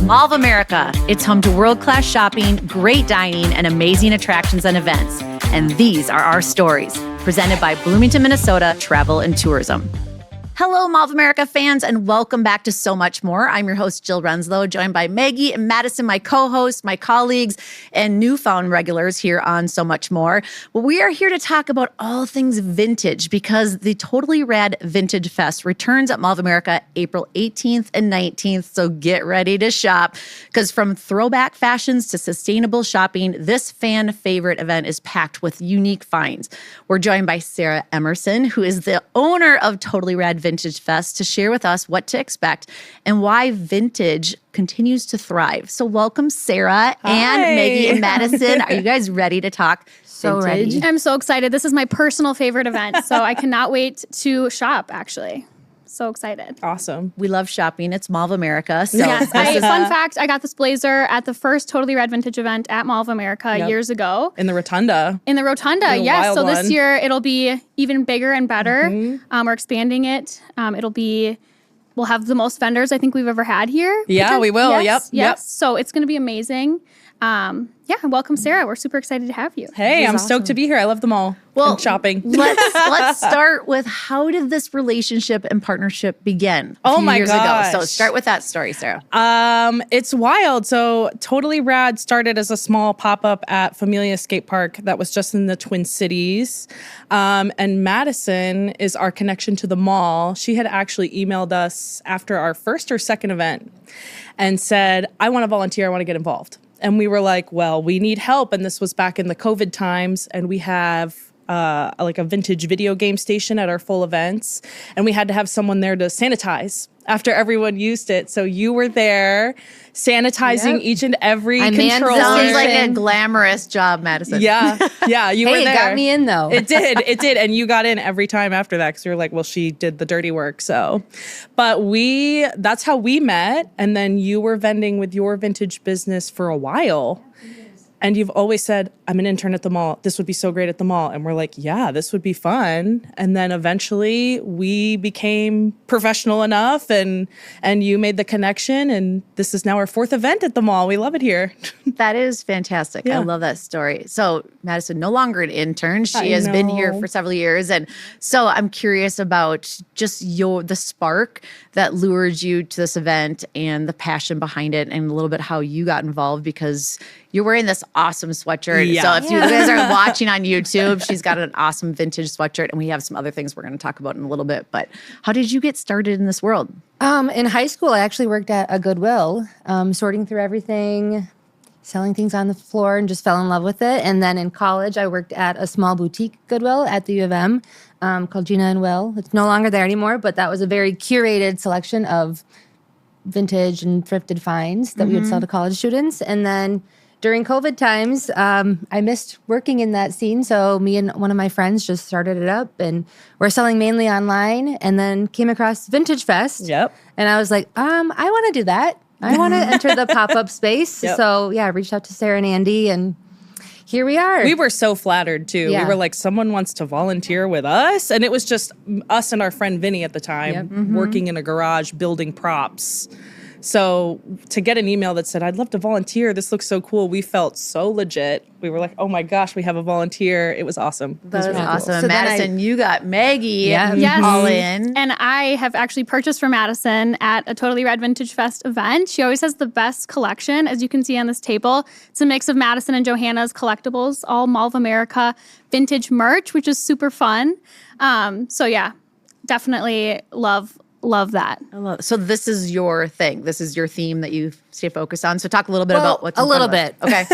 Mall of America. It's home to world-class shopping, great dining, and amazing attractions and events. And these are our stories, presented by Bloomington, Minnesota Travel and Tourism. Hello, Mall of America fans, and welcome back to So Much More. I'm your host, Jill Renslow, joined by Maggie and Madison, my co-hosts, my colleagues, and newfound regulars here on So Much More. Well, we are here to talk about all things vintage because the Totally Rad Vintage Fest returns at Mall of America April 18th and 19th, so get ready to shop because from throwback fashions to sustainable shopping, this fan favorite event is packed with unique finds. We're joined by Sarah Emerson, who is the owner of Totally Rad Vintage Fest, to share with us what to expect and why vintage continues to thrive. So welcome, Sarah and Maggie and Madison. Are you guys ready to talk vintage? Ready. I'm so excited. This is my personal favorite event, so I cannot wait to shop, actually. So excited. Awesome. We love shopping. It's Mall of America. So yes. Fun fact, I got this blazer at the first Totally Rad Vintage event at Mall of America years ago. In the Rotunda. Yes. So this year it'll be even bigger and better. Mm-hmm. We're expanding it. We'll have the most vendors I think we've ever had here. Yeah, we will. Yes. Yep. So it's going to be amazing. Welcome, Sarah. We're super excited to have you. Hey, I'm stoked to be here. I love them all. Well, and shopping. Let's start with how did this relationship and partnership begin a few years ago? So start with that story, Sarah. It's wild. So Totally Rad started as a small pop-up at Familia Skate Park that was just in the Twin Cities. And Madison is our connection to the mall. She had actually emailed us after our first or second event and said, I want to volunteer. I want to get involved. And we were like, well, we need help. And this was back in the COVID times. And we have like a vintage video game station at our full events. And we had to have someone there to sanitize after everyone used it. So you were there sanitizing each and every controller. Sounds like a glamorous job, Madison. Yeah, you were there. It got me in though. It did. And you got in every time after that because you were like, well, she did the dirty work. So, but that's how we met. And then you were vending with your vintage business for a while. And you've always said, I'm an intern at the mall. This would be so great at the mall. And we're like, yeah, this would be fun. And then eventually we became professional enough and you made the connection. And this is now our fourth event at the mall. We love it here. That is fantastic. Yeah. I love that story. So Madison, no longer an intern. She has been here for several years. And so I'm curious about just the spark that lured you to this event and the passion behind it and a little bit how you got involved because you're wearing this awesome sweatshirt. Yeah. So if you guys are watching on YouTube, she's got an awesome vintage sweatshirt. And we have some other things we're going to talk about in a little bit. But how did you get started in this world? In high school, I actually worked at a Goodwill, sorting through everything, selling things on the floor, and just fell in love with it. And then in college, I worked at a small boutique Goodwill at the U of M called Gina and Will. It's no longer there anymore, but that was a very curated selection of vintage and thrifted finds that we would sell to college students. And then during COVID times, I missed working in that scene, so me and one of my friends just started it up, and we're selling mainly online, and then came across Vintage Fest. Yep. And I was like, I want to do that. I want to enter the pop-up space. Yep. So, I reached out to Sarah and Andy, and here we are. We were so flattered, too. Yeah. We were like, someone wants to volunteer with us? And it was just us and our friend Vinny at the time working in a garage building props. So to get an email that said, I'd love to volunteer. This looks so cool. We felt so legit. We were like, oh my gosh, we have a volunteer. It was awesome. That was really awesome. cool. And Madison, you got Maggie all in. And I have actually purchased for Madison at a Totally Rad Vintage Fest event. She always has the best collection, as you can see on this table. It's a mix of Madison and Johanna's collectibles, all Mall of America vintage merch, which is super fun. Definitely love that. I love it. So this is your thing. This is your theme that you stay focused on. So talk a little bit about what's a little bit. Okay.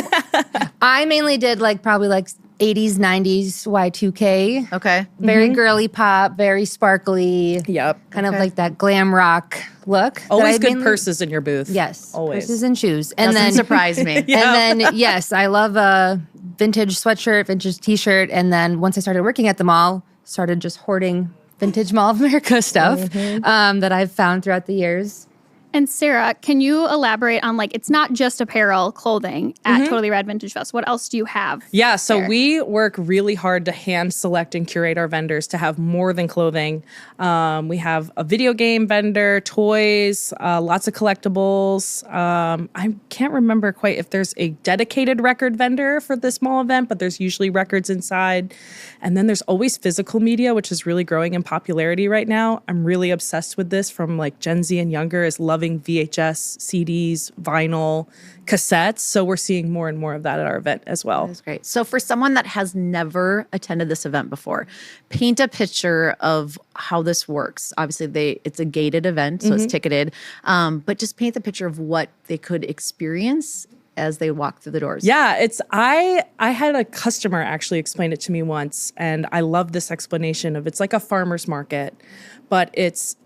I mainly did probably 80s, 90s, Y2K. Okay. Very girly pop, very sparkly. Yep. Kind of like that glam rock look. Always good purses in your booth. Yes. Always. Purses and shoes. And Doesn't then surprise me. And then, yes, I love a vintage sweatshirt, vintage t-shirt. And then once I started working at the mall, started just hoarding vintage Mall of America stuff that I've found throughout the years. And Sarah, can you elaborate on it's not just apparel, clothing at Totally Rad Vintage Fest. What else do you have? Yeah, so there? we work really hard to hand select and curate our vendors to have more than clothing. We have a video game vendor, toys, lots of collectibles. I can't remember quite if there's a dedicated record vendor for this small event, but there's usually records inside. And then there's always physical media, which is really growing in popularity right now. I'm really obsessed with this from Gen Z and younger is loving VHS, CDs, vinyl, cassettes. So we're seeing more and more of that at our event as well. That's great. So for someone that has never attended this event before, paint a picture of how this works. Obviously, it's a gated event, so it's ticketed. But just paint the picture of what they could experience as they walk through the doors. Yeah, I had a customer actually explain it to me once, and I love this explanation of it's like a farmer's market, but it's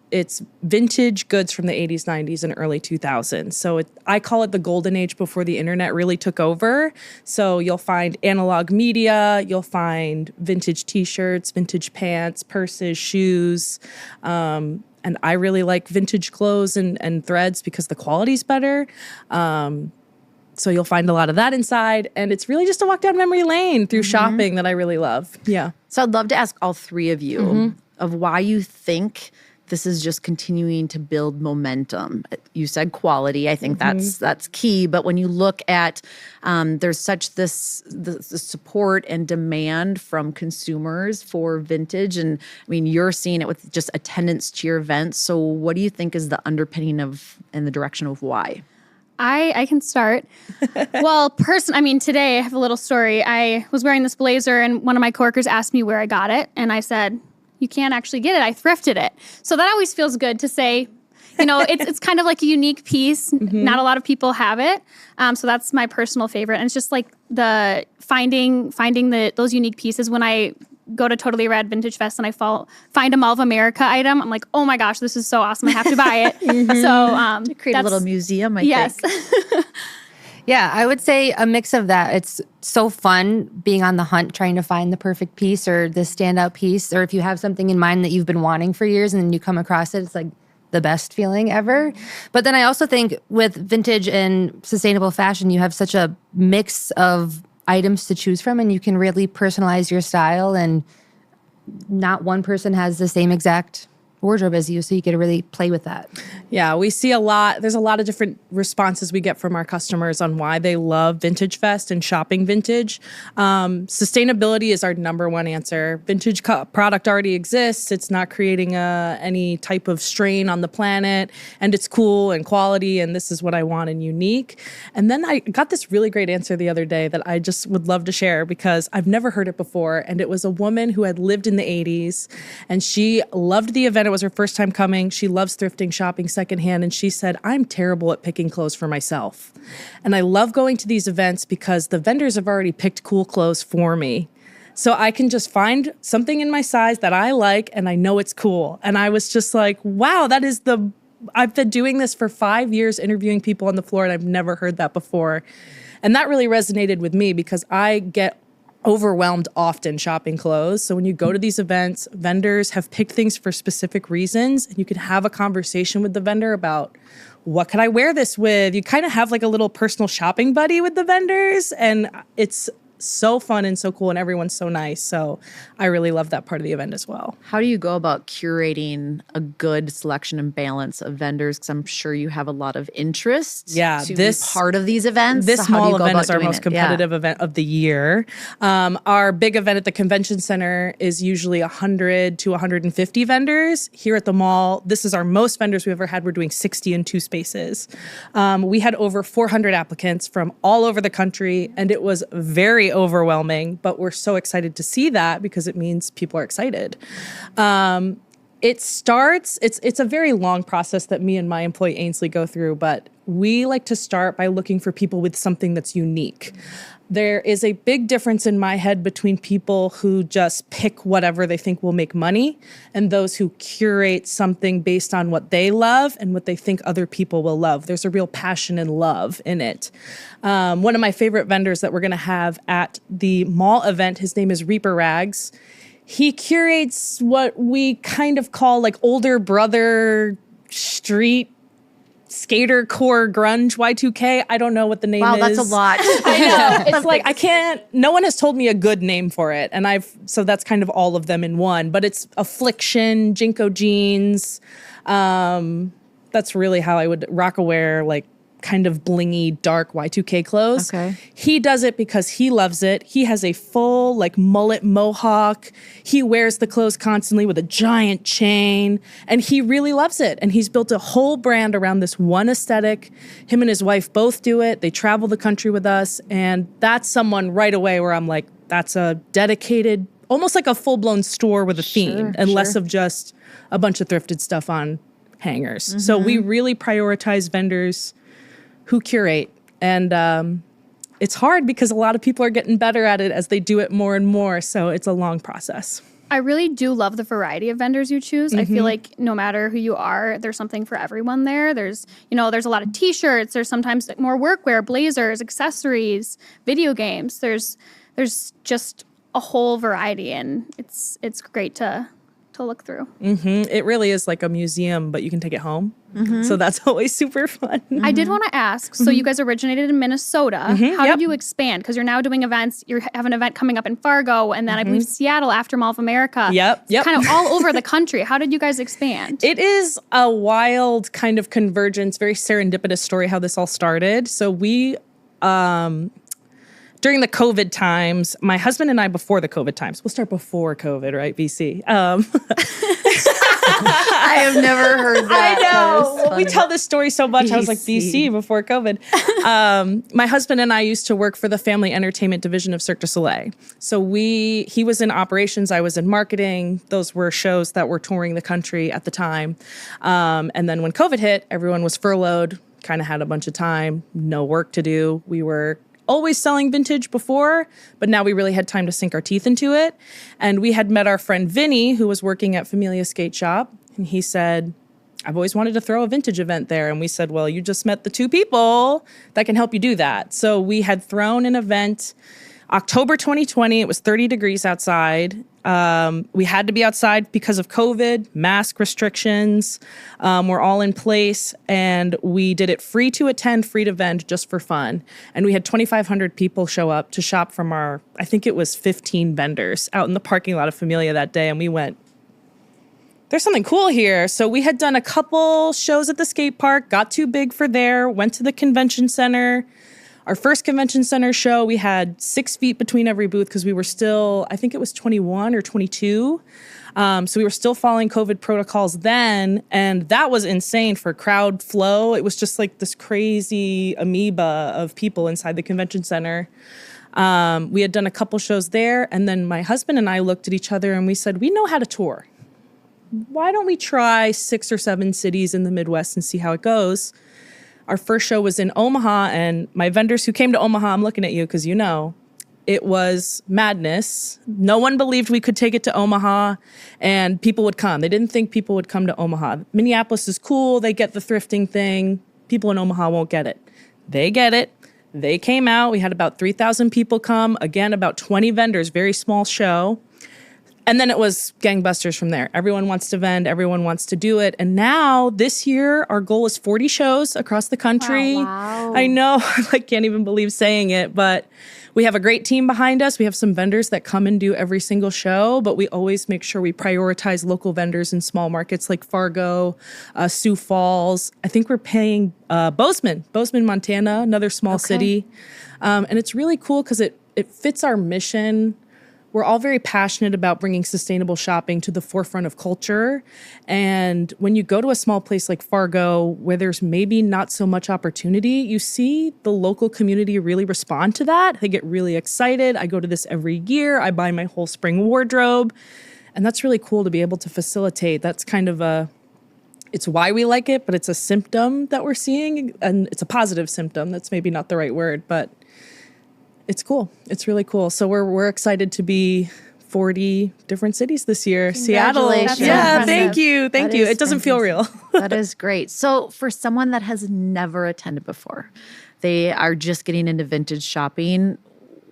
vintage goods from the 80s, 90s, and early 2000s. So I call it the golden age before the internet really took over. So you'll find analog media, you'll find vintage t-shirts, vintage pants, purses, shoes. And I really like vintage clothes and threads because the quality's better. So you'll find a lot of that inside. And it's really just a walk down memory lane through shopping that I really love. Yeah. So I'd love to ask all three of you of why you think this is just continuing to build momentum. You said quality. I think that's key. But when you look at, there's such the support and demand from consumers for vintage. And I mean, you're seeing it with just attendance to your events. So what do you think is the underpinning of and the direction of why? I can start. Well, today I have a little story. I was wearing this blazer and one of my coworkers asked me where I got it. And I said, you can't actually get it. I thrifted it. So that always feels good to say, it's kind of like a unique piece. Not a lot of people have it. So that's my personal favorite. And it's just the finding those unique pieces. When I go to Totally Rad Vintage Fest and I find a Mall of America item, I'm like, oh my gosh, this is so awesome. I have to buy it. So create a little museum, I think. Yeah, I would say a mix of that. It's so fun being on the hunt, trying to find the perfect piece or the standout piece. Or if you have something in mind that you've been wanting for years and then you come across it, it's the best feeling ever. But then I also think with vintage and sustainable fashion, you have such a mix of items to choose from and you can really personalize your style, and not one person has the same exact wardrobe as you, so you get to really play with that. Yeah, we see a lot. There's a lot of different responses we get from our customers on why they love Vintage Fest and shopping vintage. Sustainability is our number one answer. Vintage product already exists. It's not creating any type of strain on the planet, and it's cool and quality, and this is what I want and unique. And then I got this really great answer the other day that I just would love to share because I've never heard it before. And it was a woman who had lived in the 80s, and she loved the event. It was her first time coming. She loves thrifting, shopping secondhand. And she said, I'm terrible at picking clothes for myself. And I love going to these events because the vendors have already picked cool clothes for me. So I can just find something in my size that I like and I know it's cool. And I was just like, wow, I've been doing this for 5 years, interviewing people on the floor, and I've never heard that before. And that really resonated with me because I get overwhelmed often shopping clothes. So when you go to these events, vendors have picked things for specific reasons, and you can have a conversation with the vendor about what can I wear this with? You kind of have a little personal shopping buddy with the vendors, and it's so fun and so cool, and everyone's so nice. So I really love that part of the event as well. How do you go about curating a good selection and balance of vendors? Because I'm sure you have a lot of interest to be part of these events. This small event is our most competitive event of the year. Our big event at the convention center is usually 100 to 150 vendors. Here at the mall, this is our most vendors we've ever had. We're doing 60 in 2 spaces. We had over 400 applicants from all over the country, and it was very overwhelming, but we're so excited to see that because it means people are excited. It's a very long process that me and my employee Ainsley go through, but we like to start by looking for people with something that's unique. There is a big difference in my head between people who just pick whatever they think will make money and those who curate something based on what they love and what they think other people will love. There's a real passion and love in it. One of my favorite vendors that we're going to have at the mall event, his name is Reaper Rags. He curates what we kind of call older brother street skater core grunge Y2K. I don't know what the name is. Wow, that's a lot. I know. It's like, no one has told me a good name for it. And so that's kind of all of them in one, but it's Affliction, Jinko jeans. That's really how I would Rockaware, like kind of blingy, dark Y2K clothes. Okay. He does it because he loves it. He has a full like mullet mohawk. He wears the clothes constantly with a giant chain, and he really loves it. And he's built a whole brand around this one aesthetic. Him and his wife both do it. They travel the country with us, and that's someone right away where I'm like, that's a dedicated, almost like a full-blown store with a theme, and less of just a bunch of thrifted stuff on hangers. So we really prioritize vendors who curate. And it's hard because a lot of people are getting better at it as they do it more and more. So it's a long process. I really do love the variety of vendors you choose. I feel like no matter who you are, there's something for everyone there. There's a lot of t-shirts. There's sometimes more workwear, blazers, accessories, video games. There's just a whole variety, and it's great to look through. It really is like a museum, but you can take it home. So that's always super fun. I did want to ask, so you guys originated in Minnesota. How did you expand? Because you're now doing events. You have an event coming up in Fargo, and then I believe Seattle after Mall of America. Yep. It's kind of all over the country. How did you guys expand? It is a wild kind of convergence, very serendipitous story how this all started. So we, during the COVID times, my husband and I, before the COVID times, we'll start before COVID, right, BC? I have never heard that. I know. We tell this story so much. I was like, BC before COVID. My husband and I used to work for the family entertainment division of Cirque du Soleil. So he was in operations. I was in marketing. Those were shows that were touring the country at the time. And then when COVID hit, everyone was furloughed, kind of had a bunch of time, no work to do. We were always selling vintage before, but now we really had time to sink our teeth into it. And we had met our friend Vinny, who was working at Familia Skate Shop. And he said, I've always wanted to throw a vintage event there. And we said, well, you just met the two people that can help you do that. So we had thrown an event October 2020. It was 30 degrees outside. We had to be outside because of COVID, mask restrictions were all in place, and we did it free to attend, free to vend, just for fun. And we had 2,500 people show up to shop from I think it was 15 vendors out in the parking lot of Familia that day. And we went, there's something cool here. So we had done a couple shows at the skate park, got too big for there, went to the convention center. Our first convention center show, we had 6 feet between every booth because we were still, I think it was 21 or 22. So we were still following COVID protocols then. And that was insane for crowd flow. It was just like this crazy amoeba of people inside the convention center. We had done a couple shows there. And then my husband and I looked at each other and we said, we know how to tour. Why don't we try 6 or 7 cities in the Midwest and see how it goes? Our first show was in Omaha, and my vendors who came to Omaha, I'm looking at you because it was madness. No one believed we could take it to Omaha, and people would come. They didn't think people would come to Omaha. Minneapolis is cool. They get the thrifting thing. People in Omaha won't get it. They get it. They came out. We had about 3,000 people come. Again, about 20 vendors, very small show. And then it was gangbusters from there. Everyone wants to vend. Everyone wants to do it. And now this year, our goal is 40 shows across the country. Wow. I know, I can't even believe saying it, but we have a great team behind us. We have some vendors that come and do every single show, but we always make sure we prioritize local vendors in small markets like Fargo, Sioux Falls. I think we're paying Bozeman, Montana, another small city. And it's really cool because it fits our mission. We're all very passionate about bringing sustainable shopping to the forefront of culture. And when you go to a small place like Fargo, where there's maybe not so much opportunity, you see the local community really respond to that. They get really excited. I go to this every year. I buy my whole spring wardrobe. And that's really cool to be able to facilitate. That's kind of it's why we like it, but it's a symptom that we're seeing. And it's a positive symptom. That's maybe not the right word, but it's cool. It's really cool. So we're excited to be 40 different cities this year. Seattle. Yeah, thank you. Thank you. It doesn't feel real. That is great. So for someone that has never attended before, they are just getting into vintage shopping,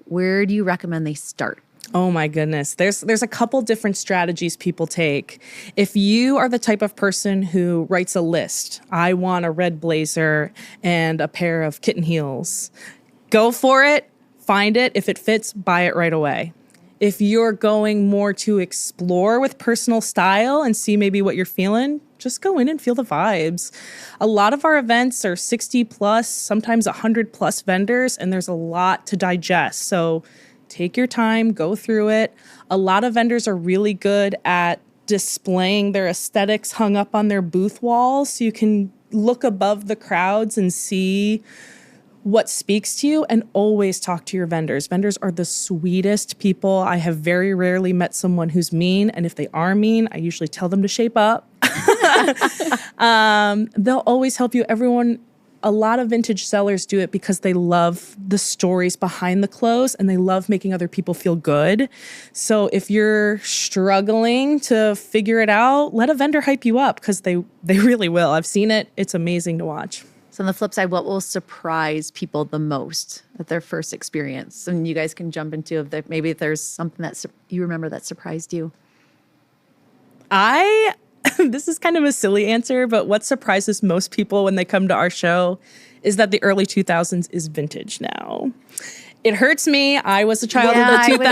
where do you recommend they start? Oh my goodness. There's a couple different strategies people take. If you are the type of person who writes a list, I want a red blazer and a pair of kitten heels, go for it, find it. If it fits, buy it right away. If you're going more to explore with personal style and see maybe what you're feeling, just go in and feel the vibes. A lot of our events are 60 plus, sometimes 100 plus vendors, and there's a lot to digest. So take your time, go through it. A lot of vendors are really good at displaying their aesthetics hung up on their booth walls, so you can look above the crowds and see what speaks to you, and always talk to your vendors. Vendors are the sweetest people. I have very rarely met someone who's mean, and if they are mean, I usually tell them to shape up. They'll always help you. A lot of vintage sellers do it because they love the stories behind the clothes and they love making other people feel good. So if you're struggling to figure it out, let a vendor hype you up, because they really will. I've seen it. It's amazing to watch. So on the flip side, what will surprise people the most at their first experience? And you guys can jump into maybe if there's something that you remember that surprised you. This is kind of a silly answer, but what surprises most people when they come to our show is that the early 2000s is vintage now. It hurts me. I was a child of the 2000s. I would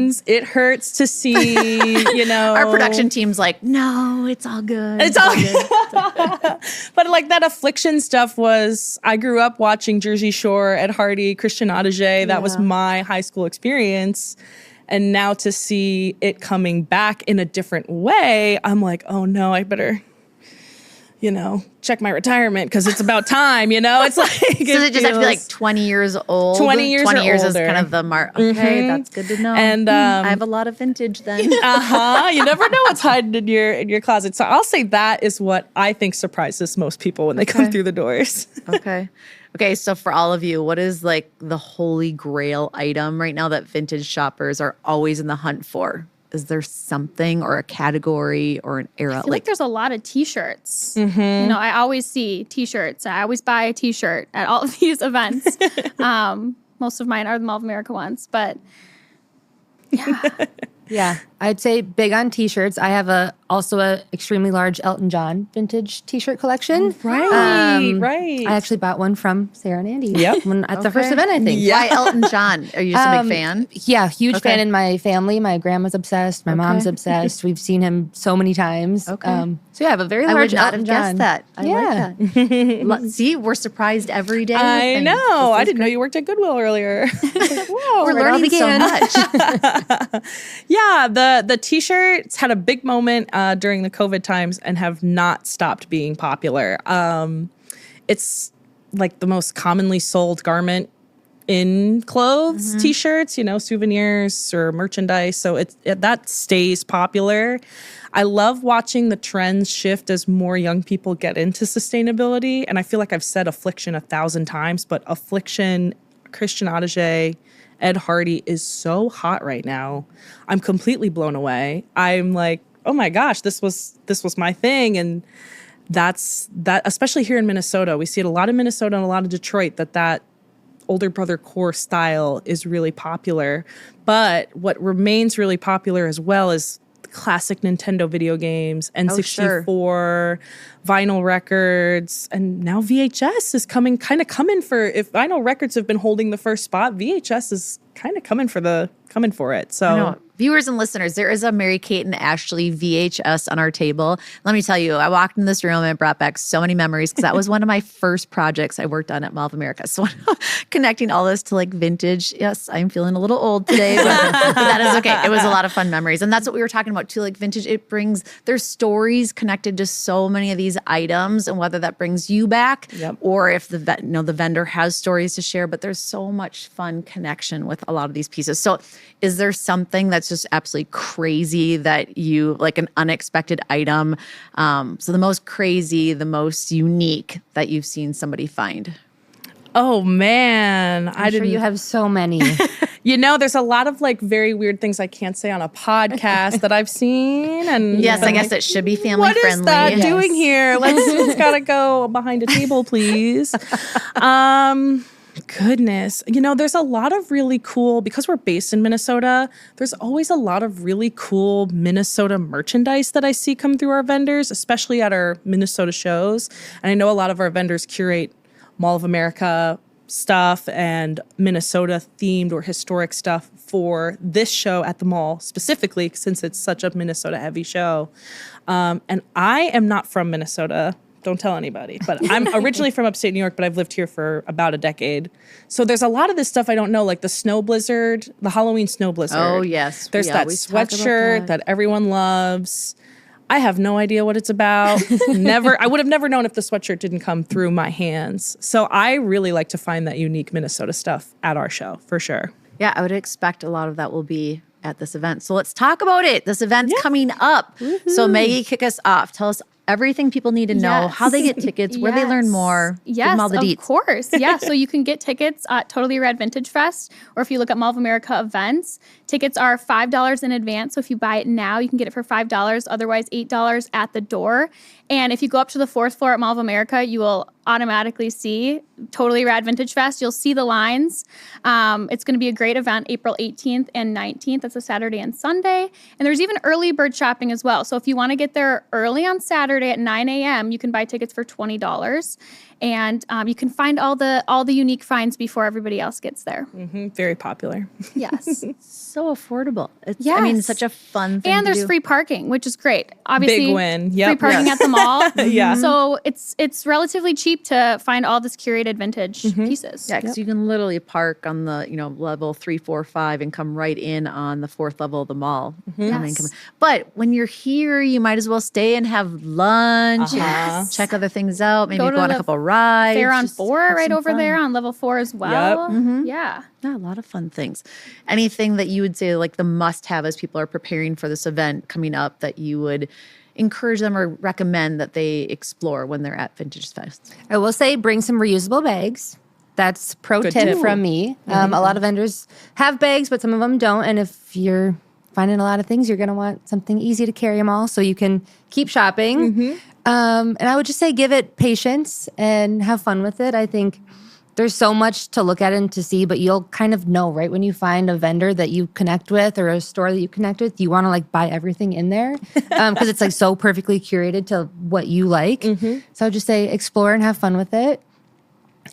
agree. It hurts to see, Our production team's like, no, it's all good. It's all good. But like that Affliction stuff I grew up watching Jersey Shore, Ed Hardy, Christian Audigier. That was my high school experience. And now to see it coming back in a different way, I'm like, oh no, I better, check my retirement because it's about time, It's like, so it just have to be like 20 years old. 20 years 20 years older. Is kind of the mark. Okay, that's good to know. And I have a lot of vintage then. You never know what's hiding in your closet. So I'll say that is what I think surprises most people when they come through the doors. Okay, so for all of you, what is like the holy grail item right now that vintage shoppers are always in the hunt for? Is there something or a category or an era? I feel like there's a lot of T-shirts. Mm-hmm. I always see T-shirts. I always buy a T-shirt at all of these events. Most of mine are the Mall of America ones, but yeah. Yeah, I'd say big on T-shirts. I have also a extremely large Elton John vintage T-shirt collection. Right. I actually bought one from Sarah and Andy. Yep. At the first event, I think. Why Elton John? Are you just a big fan? Yeah, huge fan in my family. My grandma's obsessed. My mom's obsessed. We've seen him so many times. So yeah, I have a very large Elton John. I would not have guessed that. I like that. See, we're surprised every day. I know. I didn't know you worked at Goodwill earlier. Whoa, we're learning so much. Yeah, the T-shirts had a big moment during the COVID times and have not stopped being popular. It's like the most commonly sold garment in clothes, T-shirts, souvenirs or merchandise. So that stays popular. I love watching the trends shift as more young people get into sustainability. And I feel like I've said Affliction 1,000 times, but Affliction, Christian Audigier, Ed Hardy is so hot right now. I'm completely blown away. I'm like, oh my gosh, this was my thing. And that's that, especially here in Minnesota. We see it a lot in Minnesota and a lot of Detroit, that older brother core style is really popular. But what remains really popular as well is classic Nintendo video games, N64, vinyl records, and now VHS is coming for, if vinyl records have been holding the first spot, VHS is kind of coming for it. So viewers and listeners, there is a Mary Kate and Ashley VHS on our table. Let me tell you, I walked in this room and it brought back so many memories because that was one of my first projects I worked on at Mall of America. So connecting all this to like vintage, yes, I'm feeling a little old today, but that is okay. It was a lot of fun memories. And that's what we were talking about too, like vintage, there's stories connected to so many of these items, and whether that brings you back or if the vendor has stories to share, but there's so much fun connection with a lot of these pieces. So is there something that's just absolutely crazy that you, like an unexpected item? So the most crazy, the most unique that you've seen somebody find? Oh man, I'm sure you have so many. There's a lot of like very weird things I can't say on a podcast that I've seen. And yes, I guess it should be family friendly. What is that doing here? Let's gotta go behind a table, please. Goodness. There's a lot of really cool, because we're based in Minnesota, there's always a lot of really cool Minnesota merchandise that I see come through our vendors, especially at our Minnesota shows. And I know a lot of our vendors curate Mall of America stuff and Minnesota themed or historic stuff for this show at the mall specifically, since it's such a Minnesota heavy show. And I am not from Minnesota. Don't tell anybody. But I'm originally from upstate New York, but I've lived here for about a decade. So there's a lot of this stuff I don't know, like the snow blizzard, the Halloween snow blizzard. Oh, yes. There's that sweatshirt that everyone loves. I have no idea what it's about. I would have never known if the sweatshirt didn't come through my hands. So I really like to find that unique Minnesota stuff at our show, for sure. Yeah, I would expect a lot of that will be at this event. So let's talk about it. This event's coming up. Woo-hoo. So Maggie, kick us off. Tell us everything people need to know, how they get tickets, where they learn more. Give them all the deets. Of course. Yeah, so you can get tickets at Totally Rad Vintage Fest, or if you look at Mall of America events, tickets are $5 in advance. So if you buy it now, you can get it for $5, otherwise $8 at the door. And if you go up to the 4th floor at Mall of America, you will automatically see Totally Rad Vintage Fest. You'll see the lines. It's going to be a great event, April 18th and 19th. That's a Saturday and Sunday. And there's even early bird shopping as well. So if you want to get there early on Saturday at 9 a.m., you can buy tickets for $20. And you can find all the unique finds before everybody else gets there. Mm-hmm. Very popular. Yes. So affordable. It's, I mean, such a fun thing and there's to do. free parking, which is great. Obviously, big win. Yep. Free parking at the mall. Yeah. So it's relatively cheap to find all this curated vintage pieces. Yeah, because you can literally park on the level 3, 4, 5 and come right in on the 4th level of the mall. And then come. But when you're here, you might as well stay and have lunch. Yes. Check other things out. Maybe go on a couple rides. Fair on just 4 have right some over fun. there on level 4 as well. Yep. Yeah. Yeah, a lot of fun things. Anything that you would say like the must-have as people are preparing for this event coming up that you would encourage them or recommend that they explore when they're at Vintage Fest? I will say bring some reusable bags. That's pro Good tip tip. from me. A lot of vendors have bags, but some of them don't. And if you're finding a lot of things, you're going to want something easy to carry them all so you can keep shopping. And I would just say give it patience and have fun with it. I think there's so much to look at and to see, but you'll kind of know right when you find a vendor that you connect with or a store that you connect with, you want to like buy everything in there because it's like so perfectly curated to what you like. So I would just say explore and have fun with it.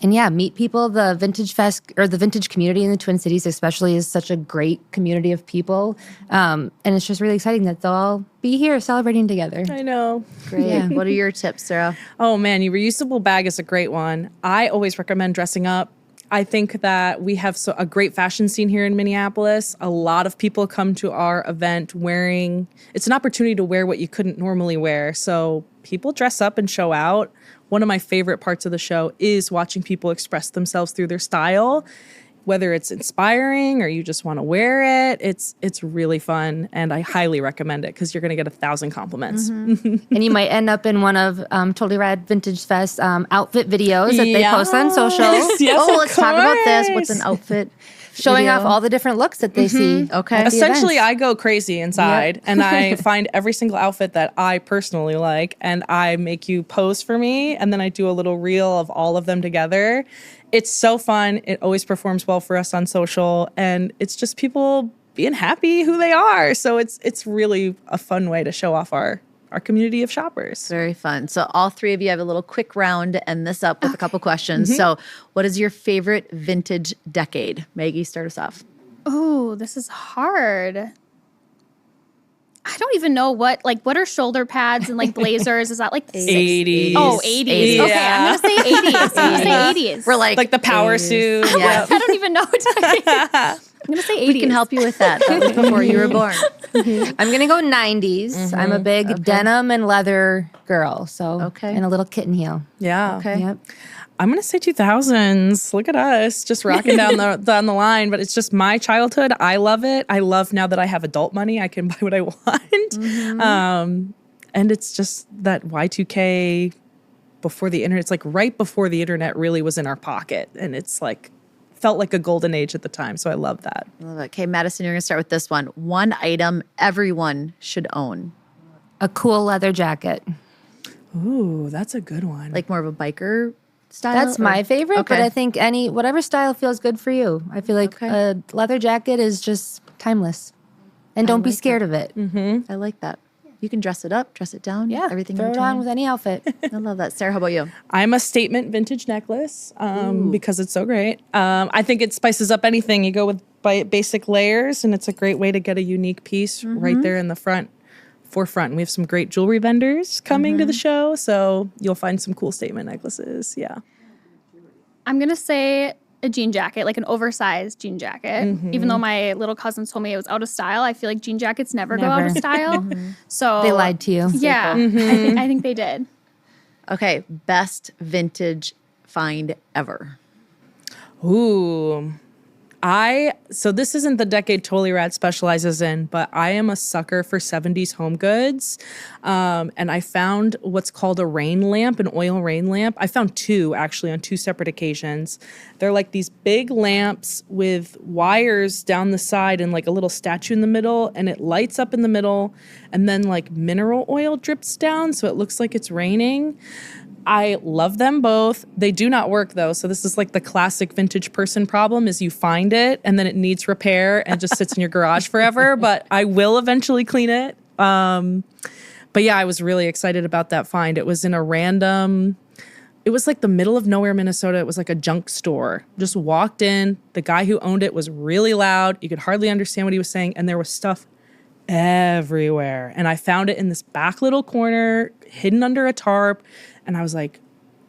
And yeah, meet people. The Vintage Fest or the vintage community in the Twin Cities especially is such a great community of people. And it's just really exciting that they'll all be here celebrating together. I know. Great. Yeah. What are your tips, Sarah? Oh man, your reusable bag is a great one. I always recommend dressing up. I think that we have a great fashion scene here in Minneapolis. A lot of people come to our event it's an opportunity to wear what you couldn't normally wear. So people dress up and show out. One of my favorite parts of the show is watching people express themselves through their style, whether it's inspiring or you just want to wear it. It's really fun, and I highly recommend it because you're going to get 1,000 compliments. And you might end up in one of Totally Rad Vintage Fest outfit videos that they post on social. Yes, let's talk about this. What's an outfit? Showing video? off all the different looks that they see. Okay. at the Essentially, events. I go crazy inside and I find every single outfit that I personally like and I make you pose for me, and then I do a little reel of all of them together. It's so fun. It always performs well for us on social, and it's just people being happy who they are. So it's really a fun way to show off our community of shoppers. Very fun. So all three of you have a little quick round to end this up with a couple questions. So what is your favorite vintage decade? Maggie, start us off. Oh, this is hard. I don't even know what are shoulder pads and like blazers? Is that like 80s. Oh, 80s. Okay, I'm going to say 80s. I'm going to say 80s. We're like the power suit. Yeah. I don't even know what to say. I'm going to say 80s. We can help you with that. That was before you were born. I'm going to go 90s. I'm a big denim and leather girl. So, and a little kitten heel. Yeah. Okay. Yep. I'm going to say 2000s. Look at us just rocking down the line. But it's just my childhood. I love it. I love now that I have adult money, I can buy what I want. And it's just that Y2K before the internet. It's like right before the internet really was in our pocket. And it's like felt like a golden age at the time. So I love that. Okay, Madison, you're going to start with this one. One item everyone should own. A cool leather jacket. Ooh, that's a good one. Like more of a biker style? That's my favorite, but Okay. I think whatever style feels good for you. I feel like a leather jacket is just timeless. And don't be scared of it. I like that. You can dress it up, dress it down, Yeah, everything throw in it between. on with any outfit. I love that. Sarah, how about you? I'm a statement vintage necklace because it's so great. I think it spices up anything. You go with basic layers, and it's a great way to get a unique piece right there in the forefront. And we have some great jewelry vendors coming to the show, so you'll find some cool statement necklaces. Yeah. I'm going to say a jean jacket, like an oversized jean jacket. Even though my little cousins told me it was out of style, I feel like jean jackets never go out of style. So They lied to you. Yeah, I think they did. Okay, best vintage find ever. Ooh. So this isn't the decade Totally Rad specializes in, but I am a sucker for 70s home goods. And I found what's called a rain lamp, an oil rain lamp. I found two actually on two separate occasions. They're like these big lamps with wires down the side and like a little statue in the middle, and it lights up in the middle, and then like mineral oil drips down so it looks like it's raining. I love them both. They do not work though. So this is like the classic vintage person problem is you find it and then it needs repair and just sits in your garage forever, but I will eventually clean it. But yeah, I was really excited about that find. It was in it was like the middle of nowhere, Minnesota. It was like a junk store. Just walked in. The guy who owned it was really loud. You could hardly understand what he was saying. And there was stuff everywhere. And I found it in this back little corner, hidden under a tarp. And I was like,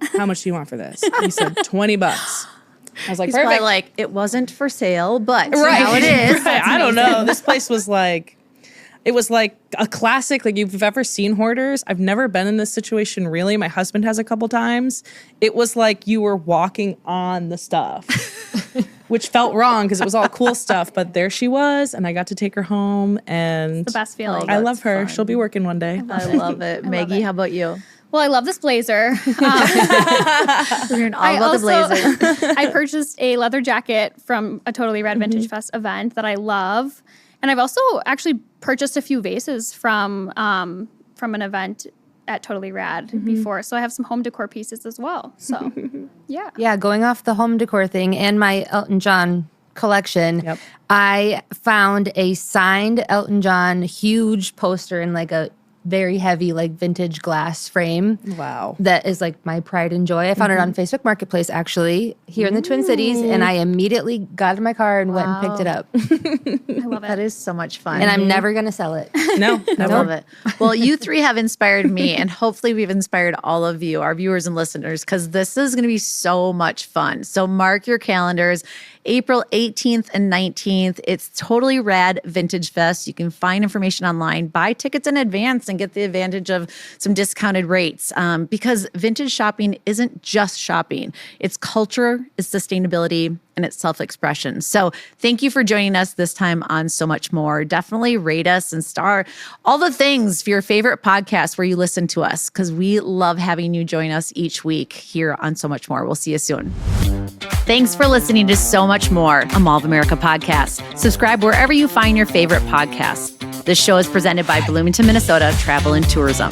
how much do you want for this? He said, $20. I was like, He's perfect. probably like, it wasn't for sale, but Right. now it is. Right. I don't know. This place was like, it was like a classic, like you've ever seen hoarders. I've never been in this situation really. My husband has a couple times. It was like you were walking on the stuff, which felt wrong because it was all cool stuff. But there she was, and I got to take her home. And The best feeling. I love That's her. fun. She'll be working one day. I love it. Maggie, how about you? Well, I love this blazer. We're hearing all about the blazer. I purchased a leather jacket from a Totally Rad Vintage Fest event that I love. And I've also actually purchased a few vases from an event at Totally Rad before. So I have some home decor pieces as well. So, yeah. Yeah, going off the home decor thing and my Elton John collection, Yep. I found a signed Elton John huge poster in like a very heavy like vintage glass frame. Wow. That is like my pride and joy. I found it on Facebook Marketplace actually here in the Twin Cities, and I immediately got in my car and went and picked it up. I love That it. is so much fun. And I'm never gonna sell it. No, I never. love it. Well, you three have inspired me, and hopefully we've inspired all of you, our viewers and listeners, because this is going to be so much fun. So mark your calendars. April 18th and 19th. It's Totally Rad Vintage Fest. You can find information online, buy tickets in advance, and get the advantage of some discounted rates. Because vintage shopping isn't just shopping. It's culture, it's sustainability, and it's self-expression. So thank you for joining us this time on So Much More. Definitely rate us and star all the things for your favorite podcast where you listen to us, because we love having you join us each week here on So Much More. We'll see you soon. Thanks for listening to So Much More, a Mall of America podcast. Subscribe wherever you find your favorite podcasts. This show is presented by Bloomington, Minnesota Travel and Tourism.